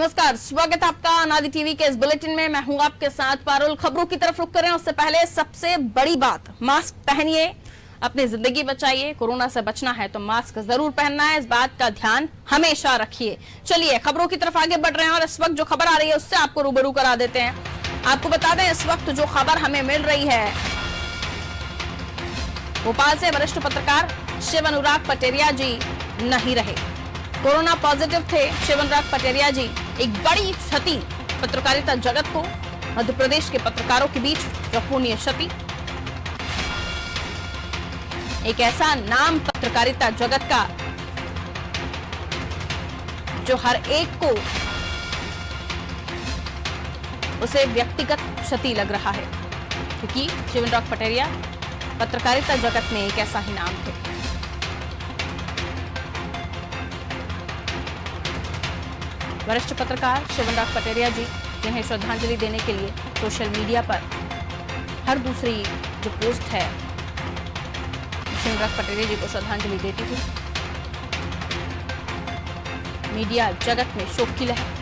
नमस्कार, स्वागत है आपका अनादि टीवी के इस बुलेटिन में। मैं हूं आपके साथ पारुल। खबरों की तरफ रुख करें उससे पहले सबसे बड़ी बात, मास्क पहनिए, अपनी जिंदगी बचाइए। कोरोना से बचना है तो मास्क जरूर पहनना है, इस बात का ध्यान हमेशा रखिए। चलिए खबरों की तरफ आगे बढ़ रहे हैं और इस वक्त जो खबर आ रही है उससे आपको रूबरू करा देते हैं। आपको बता दें इस वक्त जो खबर हमें मिल रही है, भोपाल से वरिष्ठ पत्रकार शिव अनुराग पटेरिया जी नहीं रहे। कोरोना पॉजिटिव थे शिव अनुराग पटेरिया जी। एक बड़ी क्षति पत्रकारिता जगत को, मध्य प्रदेश के पत्रकारों के बीच अपूर्णीय क्षति। एक ऐसा नाम पत्रकारिता जगत का जो हर एक को उसे व्यक्तिगत क्षति लग रहा है, क्योंकि शिव अनुराग पटेरिया पत्रकारिता जगत में एक ऐसा ही नाम थे। वरिष्ठ पत्रकार शिव अनुराग पटेरिया जी, जिन्हें श्रद्धांजलि देने के लिए सोशल मीडिया पर हर दूसरी जो पोस्ट है शिव अनुराग पटेरिया जी को श्रद्धांजलि देती थी। मीडिया जगत में शोक की लहर।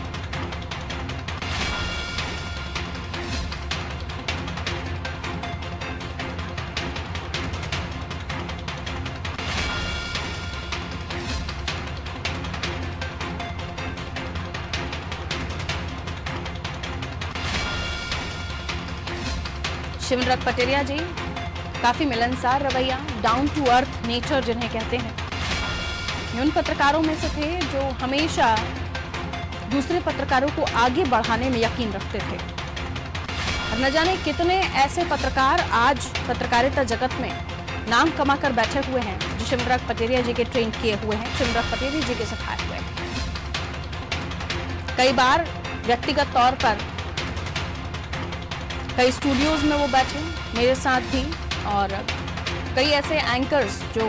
शिव अनुराग पटेरिया जी काफी मिलनसार रवैया, डाउन टू अर्थ नेचर जिन्हें कहते हैं, ये उन पत्रकारों में से थे जो हमेशा दूसरे पत्रकारों को आगे बढ़ाने में यकीन रखते थे। और न जाने कितने ऐसे पत्रकार आज पत्रकारिता जगत में नाम कमाकर बैठे हुए हैं जो शिव अनुराग पटेरिया जी के ट्रेन किए हुए हैं, शिव अनुराग पटेरिया जी के सिखाए हुए हैं। कई बार व्यक्तिगत तौर पर कई स्टूडियोज में वो बैठे मेरे साथ भी, और कई ऐसे एंकर्स जो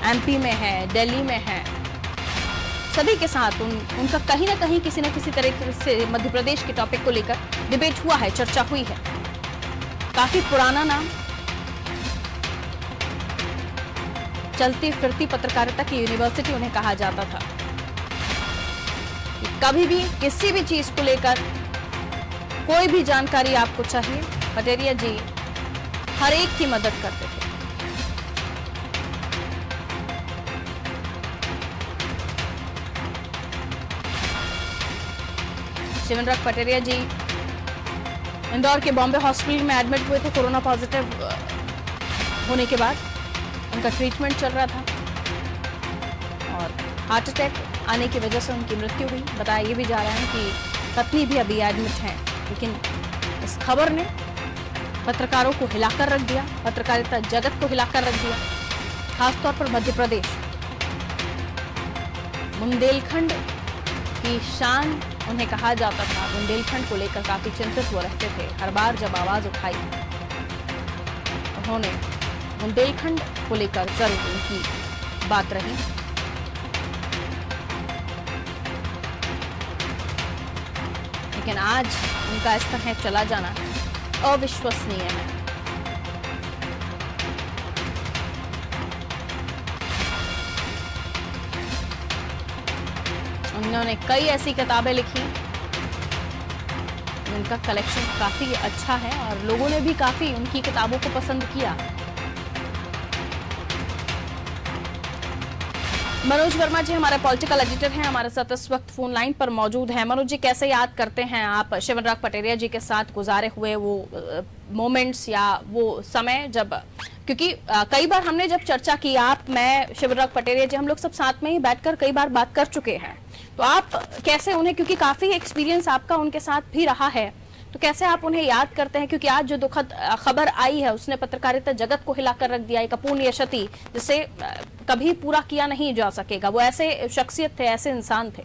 एमपी में है, दिल्ली में है, सभी के साथ उनका कहीं ना कहीं किसी न किसी तरीके से मध्य प्रदेश के टॉपिक को लेकर डिबेट हुआ है, चर्चा हुई है। काफी पुराना नाम, चलती फिरती पत्रकारिता की यूनिवर्सिटी उन्हें कहा जाता था। कभी भी किसी भी चीज को लेकर कोई भी जानकारी आपको चाहिए, पटेरिया जी हर एक की मदद करते थे। शिव अनुराग पटेरिया जी इंदौर के बॉम्बे हॉस्पिटल में एडमिट हुए थे कोरोना पॉजिटिव होने के बाद। उनका ट्रीटमेंट चल रहा था और हार्ट अटैक आने की वजह से उनकी मृत्यु हुई। बताया ये भी जा रहा है कि पत्नी भी अभी एडमिट है, लेकिन इस खबर ने पत्रकारों को हिलाकर रख दिया, पत्रकारिता जगत को हिलाकर रख दिया, खासतौर पर मध्य प्रदेश। बुंदेलखंड की शान उन्हें कहा जाता था। बुंदेलखंड को लेकर काफी चिंतित वो रहते थे। हर बार जब आवाज उठाई उन्होंने बुंदेलखंड को लेकर जरूर उनकी बात रही। लेकिन आज उनका इस तरह चला जाना अविश्वसनीय है। उन्होंने कई ऐसी किताबें लिखी जिनका कलेक्शन काफी अच्छा है और लोगों ने भी काफी उनकी किताबों को पसंद किया। मनोज वर्मा जी हमारे पॉलिटिकल एडिटर हैं, हमारे साथ इस वक्त फोन लाइन पर मौजूद हैं। मनोज जी, कैसे याद करते हैं आप शिव अनुराग पटेरिया जी के साथ गुजारे हुए वो मोमेंट्स या वो समय जब, क्योंकि कई बार हमने जब चर्चा की, मैं शिव अनुराग पटेरिया जी, हम लोग सब साथ में ही बैठकर कई बार बात कर चुके हैं, तो आप कैसे उन्हें, क्योंकि काफी एक्सपीरियंस आपका उनके साथ भी रहा है, तो कैसे आप उन्हें याद करते हैं? क्योंकि आज जो दुखद खबर आई है उसने पत्रकारिता जगत को हिलाकर रख दिया, एक अपूर्णीय क्षति जिसे कभी पूरा किया नहीं जा सकेगा। वो ऐसे शख्सियत थे, ऐसे इंसान थे।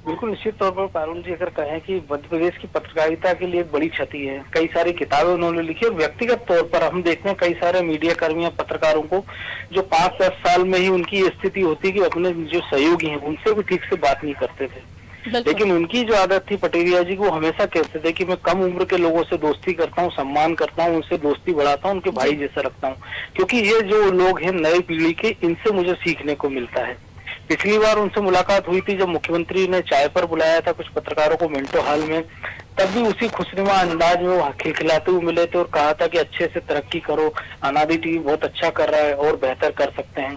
बिल्कुल निश्चित तौर पर पारुल जी, अगर कहें कि मध्य प्रदेश की पत्रकारिता के लिए एक बड़ी क्षति है। कई सारी किताबें उन्होंने लिखी और व्यक्तिगत तौर पर हम देखते हैं कई सारे मीडिया कर्मियों, पत्रकारों को जो 5-10 साल में ही उनकी स्थिति होती कि अपने जो सहयोगी हैं उनसे भी ठीक से बात नहीं करते थे। लेकिन उनकी जो आदत थी पटेरिया जी को, हमेशा कहते थे कि मैं कम उम्र के लोगों से दोस्ती करता हूँ, सम्मान करता हूँ, उनसे दोस्ती बढ़ाता हूँ, उनके भाई जैसा रखता हूँ, क्योंकि ये जो लोग हैं नई पीढ़ी के, इनसे मुझे सीखने को मिलता है। पिछली बार उनसे मुलाकात हुई थी जब मुख्यमंत्री ने चाय पर बुलाया था कुछ पत्रकारों को मिंटो हॉल में, तब भी उसी खुशनुमा अंदाज में वो खिलखिलाते हुए मिले थे और कहा था कि अच्छे से तरक्की करो, अनादि टीवी बहुत अच्छा कर रहा है और बेहतर कर सकते हैं।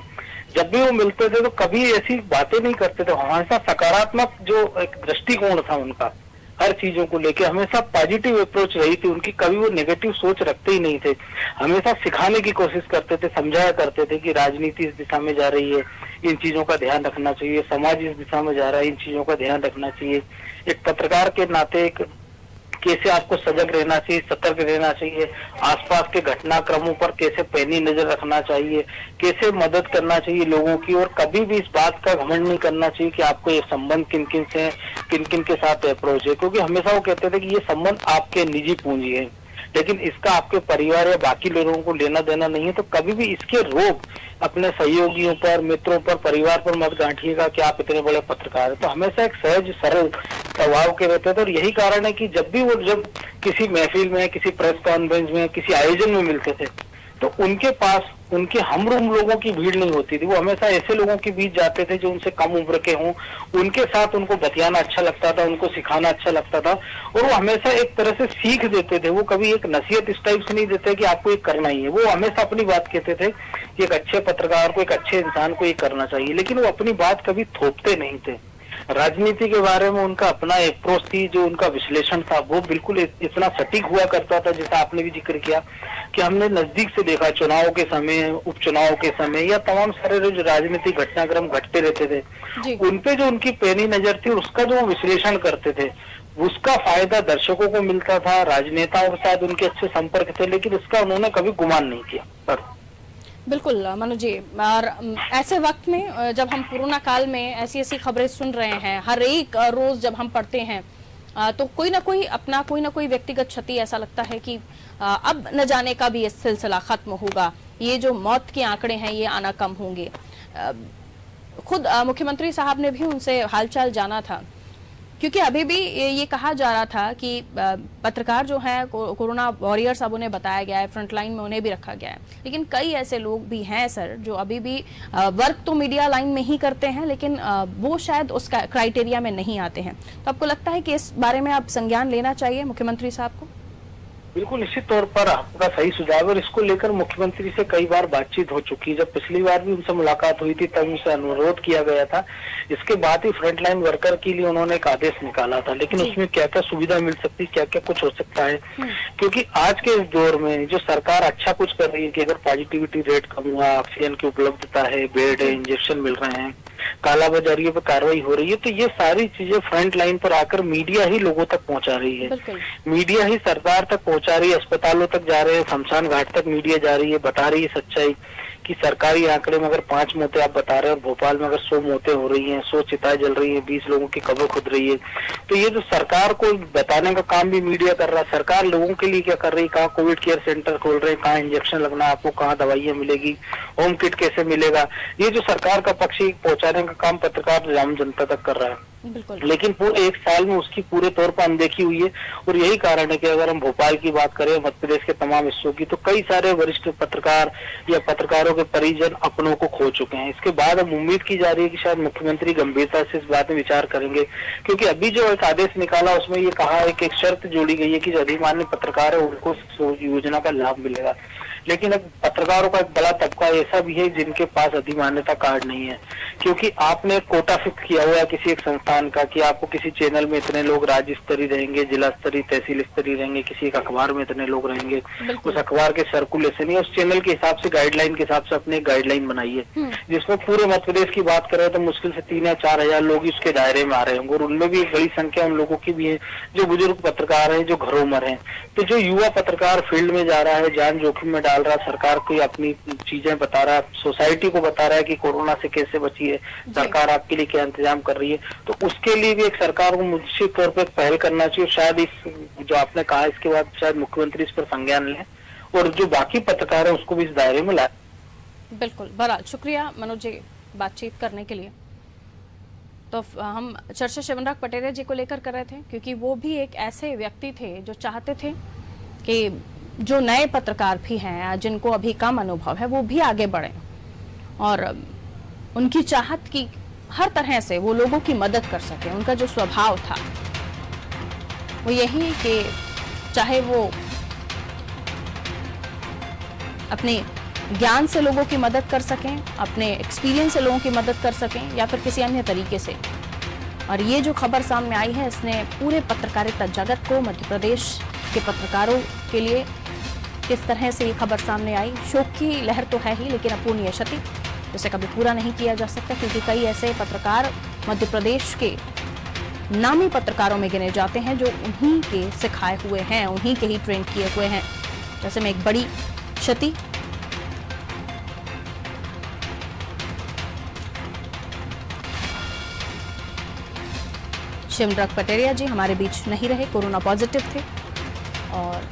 जब भी वो मिलते थे तो कभी ऐसी बातें नहीं करते थे, हमेशा सकारात्मक जो एक दृष्टिकोण था उनका हर चीजों को लेके, हमेशा पॉजिटिव अप्रोच रही थी उनकी, कभी वो नेगेटिव सोच रखते ही नहीं थे। हमेशा सिखाने की कोशिश करते थे, समझाया करते थे कि राजनीति इस दिशा में जा रही है, इन चीजों का ध्यान रखना चाहिए, समाज इस दिशा में जा रहा है, इन चीजों का ध्यान रखना चाहिए। एक पत्रकार के नाते एक कैसे आपको सजग रहना चाहिए, सतर्क रहना चाहिए, आसपास के घटनाक्रमों पर कैसे पैनी नजर रखना चाहिए, कैसे मदद करना चाहिए लोगों की, और कभी भी इस बात का घमंड नहीं करना चाहिए कि आपको ये संबंध किन किन से है, किन किन के साथ अप्रोच है, क्योंकि हमेशा वो कहते थे कि ये संबंध आपके निजी पूंजी है, लेकिन इसका आपके परिवार या बाकी लोगों को लेना देना नहीं है। तो कभी भी इसके रोग अपने सहयोगियों पर, मित्रों पर, परिवार पर मत गांठिएगा कि आप इतने बड़े पत्रकार हैं। तो हमेशा एक सहज सरल स्वभाव के रहते थे, और यही कारण है कि जब किसी महफिल में, किसी प्रेस कॉन्फ्रेंस में, किसी आयोजन में मिलते थे तो उनके पास उनके हमरूम लोगों की भीड़ नहीं होती थी। वो हमेशा ऐसे लोगों के बीच जाते थे जो उनसे कम उम्र के हों, उनके साथ उनको बतियाना अच्छा लगता था, उनको सिखाना अच्छा लगता था, और वो हमेशा एक तरह से सीख देते थे। वो कभी एक नसीहत इस टाइप से नहीं देते कि आपको ये करना ही है, वो हमेशा अपनी बात कहते थे कि एक अच्छे पत्रकार को, एक अच्छे इंसान को ये करना चाहिए, लेकिन वो अपनी बात कभी थोपते नहीं थे। राजनीति के बारे में उनका अपना अप्रोच थी, जो उनका विश्लेषण था वो बिल्कुल इतना सटीक हुआ करता था, जैसा आपने भी जिक्र किया कि हमने नजदीक से देखा चुनाव के समय, उपचुनाव के समय, या तमाम सारे जो राजनीतिक घटनाक्रम घटते रहते थे, उनपे जो उनकी पैनी नजर थी, उसका जो विश्लेषण करते थे, उसका फायदा दर्शकों को मिलता था। राजनेताओं के साथ उनके अच्छे संपर्क थे, लेकिन इसका उन्होंने कभी गुमान नहीं किया। पर बिल्कुल मनु जी, और ऐसे वक्त में जब हम कोरोना काल में ऐसी ऐसी खबरें सुन रहे हैं, हर एक रोज जब हम पढ़ते हैं, तो कोई ना कोई व्यक्तिगत क्षति ऐसा लगता है कि अब न जाने का भी ये सिलसिला खत्म होगा, ये जो मौत के आंकड़े हैं ये आना कम होंगे। खुद मुख्यमंत्री साहब ने भी उनसे हालचाल जाना था, क्योंकि अभी भी ये कहा जा रहा था कि पत्रकार जो है कोरोना वॉरियर्स अब उन्हें बताया गया है, फ्रंट लाइन में उन्हें भी रखा गया है, लेकिन कई ऐसे लोग भी हैं सर जो अभी भी वर्क तो मीडिया लाइन में ही करते हैं, लेकिन वो शायद उस क्राइटेरिया में नहीं आते हैं। तो आपको लगता है कि इस बारे में आप संज्ञान लेना चाहिए मुख्यमंत्री साहब को? बिल्कुल, निश्चित तौर पर आपका सही सुझाव, और इसको लेकर मुख्यमंत्री से कई बार बातचीत हो चुकी है। जब पिछली बार भी उनसे मुलाकात हुई थी तब उनसे अनुरोध किया गया था, इसके बाद ही फ्रंटलाइन वर्कर के लिए उन्होंने एक आदेश निकाला था, लेकिन उसमें क्या क्या सुविधा मिल सकती है, क्या क्या कुछ हो सकता है, क्योंकि आज के इस दौर में जो सरकार अच्छा कुछ कर रही है कि अगर पॉजिटिविटी रेट कम हुआ, ऑक्सीजन की उपलब्धता है, बेड है, इंजेक्शन मिल रहे हैं, कालाबाजारियों पर कार्रवाई हो रही है, तो ये सारी चीजें फ्रंट लाइन पर आकर मीडिया ही लोगों तक पहुंचा रही है, मीडिया ही सरकार तक पहुंचा रही है, अस्पतालों तक जा रहे हैं, शमशान घाट तक मीडिया जा रही है, बता रही है सच्चाई कि सरकारी आंकड़े में अगर 5 मौतें आप बता रहे हैं और भोपाल में अगर 100 मौतें हो रही हैं, 100 चिताएं जल रही हैं, 20 लोगों की कब्र खुद रही है, तो ये जो सरकार को बताने का काम भी मीडिया कर रहा है। सरकार लोगों के लिए क्या कर रही है, कहाँ कोविड केयर सेंटर खोल रहे हैं, कहाँ इंजेक्शन लगना है आपको, कहाँ दवाइयां मिलेगी, होम किट कैसे मिलेगा, ये जो सरकार का पक्ष पहुंचाने का काम पत्रकार आम जनता तक कर रहा है। लेकिन पूरे 1 साल में उसकी पूरे तौर पर अनदेखी हुई है, और यही कारण है कि अगर हम भोपाल की बात करें, मध्य प्रदेश के तमाम हिस्सों की, तो कई सारे वरिष्ठ पत्रकार या पत्रकारों के परिजन अपनों को खो चुके हैं। इसके बाद अब उम्मीद की जा रही है कि शायद मुख्यमंत्री गंभीरता से इस बात में विचार करेंगे, क्योंकि अभी जो एक आदेश निकाला उसमें ये कहा है कि एक शर्त जोड़ी गई है कि जो अधिमान्य पत्रकार है उनको योजना का लाभ मिलेगा, लेकिन अब पत्रकारों का एक बड़ा तबका ऐसा भी है जिनके पास अधिमान्यता कार्ड नहीं है, क्योंकि आपने कोटा फिक्स किया हुआ है किसी एक संस्थान का कि आपको किसी चैनल में इतने लोग राज्य स्तरीय रहेंगे, जिला स्तरीय, तहसील स्तरीय रहेंगे, किसी एक अखबार में इतने लोग रहेंगे, उस अखबार के सर्कुलेशन या उस चैनल के हिसाब से गाइडलाइन के हिसाब से अपने गाइडलाइन बनाई है, जिसमें पूरे मध्य प्रदेश की बात करें तो मुश्किल से 3 या 4 हजार लोग उसके दायरे में आ रहे होंगे, और उनमें भी एक बड़ी संख्या उन लोगों की भी है जो बुजुर्ग पत्रकार है, जो घरों में है। तो जो युवा पत्रकार फील्ड में जा रहा है, जान जोखिम में डाल रहा है, सरकार को अपनी चीजें बता रहा है, सोसाइटी को बता रहा है कि कोरोना से कैसे बचिए, सरकार आपके लिए क्या इंतजाम कर रही है, तो उसके लिए भी एक सरकार को निश्चित तौर पर पहल करना चाहिए। शायद इस जो आपने कहा इसके बाद शायद मुख्यमंत्री इस पर संज्ञान लें और जो बाकी पत्रकार है उसको भी इस दायरे में लाए। बिल्कुल, बहरहाल शुक्रिया मनोज जी बातचीत करने के लिए। तो हम चर्चा शिवनराग पटेरिया जी को लेकर कर रहे थे, क्योंकि वो भी एक ऐसे व्यक्ति थे जो चाहते थे कि जो नए पत्रकार भी हैं, जिनको अभी कम अनुभव है, वो भी आगे बढ़ें, और उनकी चाहत की हर तरह से वो लोगों की मदद कर सके। उनका जो स्वभाव था वो यही कि चाहे वो अपने ज्ञान से लोगों की मदद कर सकें, अपने एक्सपीरियंस से लोगों की मदद कर सकें या फिर किसी अन्य तरीके से। और ये जो खबर सामने आई है इसने पूरे पत्रकारिता जगत को, मध्य प्रदेश के पत्रकारों के लिए किस तरह से ये खबर सामने आई। शोक की लहर तो है ही, लेकिन अपूर्णीय क्षति जिसे कभी पूरा नहीं किया जा सकता, क्योंकि कई ऐसे पत्रकार मध्य प्रदेश के नामी पत्रकारों में गिने जाते हैं जो उन्हीं के सिखाए हुए हैं, उन्हीं के ही ट्रेन किए हुए हैं। जैसे में एक बड़ी क्षति। शिवराज पटेरिया जी हमारे बीच नहीं रहे, कोरोना पॉजिटिव थे और